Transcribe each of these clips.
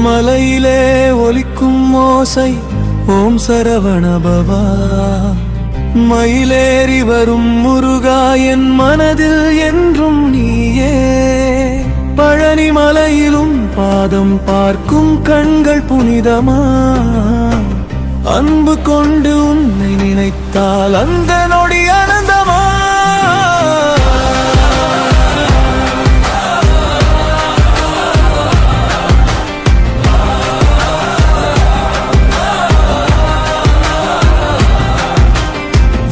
மலையிலே ஒலிக்கும் ஓசை ஓம் சரவணபவா. மயிலேறி வரும் முருகா என் மனதில் என்றும் நீயே. பழனி மலையிலும் பாதம் பார்க்கும் கண்கள் புனிதமா. அன்பு கொண்டு உன்னை நினைத்தால் அந்த நொடி ஆனந்தமா.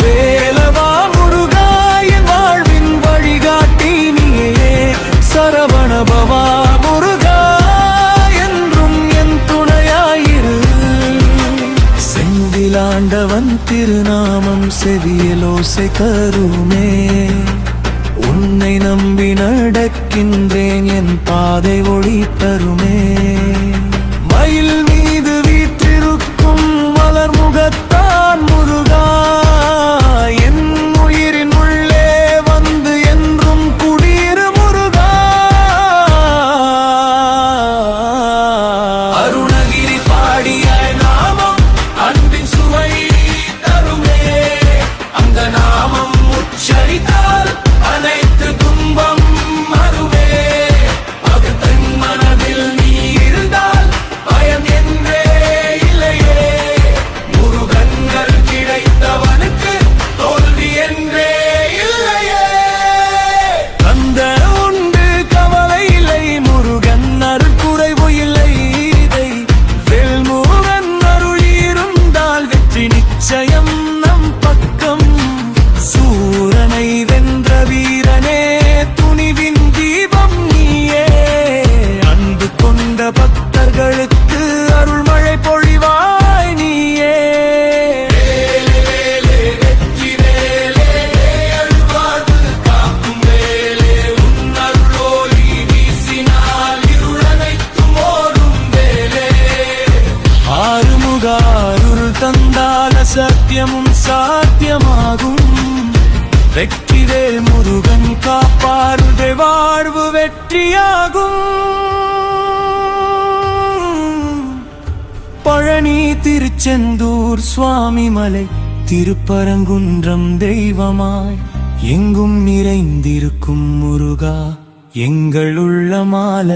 வேலவா முருகா என் வாழ்வின் வழிகாட்டி நீயே. சரவணபவா முருகா என்றும் என் துணையாயிரு. செந்திலாண்டவன் திருநாமம் செவியலோசை தருமே. உன்னை நம்பி நடக்கின்றேன் என் பாதை ஒளி தருமே. மயில் மீது வீற்றிருக்கும் மலர் முகத்தான் முருகா என் உயிரின் உள்ளே வந்து என்றும் குடியிரு முருகா. அருணகிரி பாடிய நாமம் அன்பின் சுவை தருமே. அந்த நாமம் உச்சரித்தால் அனைத்து துன்பம் மறுவே. அது தன் மனதில் நீ இருந்தால் பயம் என்றே இல்லையே. முருகன்கள் கிடைத்தவனுக்கு தோல்வி என்றே இல்லையே. அந்த உண்டு கவலை இல்லை முருகன் அருள் குறைவு இல்லை. இதை வெல்முருகன் அருள் இருந்தால் வெற்றி நிச்சயம் நம் பக்கம். சூரனை வென்ற வீரனே துணிவின் தீபம் நீயே. அன்பு கொண்ட பக்தர்களுக்கு அருள்மழை பொழிவாய் நீயே. வேலே வேலே வெற்றி வேலே அருள்வாழ்வு காக்கும் வேலே. உன் அருளோலி வீசினால் இருளனைத்தும் ஓடும் வேலே. ஆறுமுக அருள் தந்தால் அசத்தியமும் சாத்தியமாகும். வெற்றிவேல் முருகன் காப்பாருடைய வாழ்வு வெற்றியாகும். பழனி திருச்செந்தூர் சுவாமி மலை திருப்பரங்குன்றம் தெய்வமாய் எங்கும் நிறைந்திருக்கும் முருகா எங்கள் உள்ளமாலயமாய்.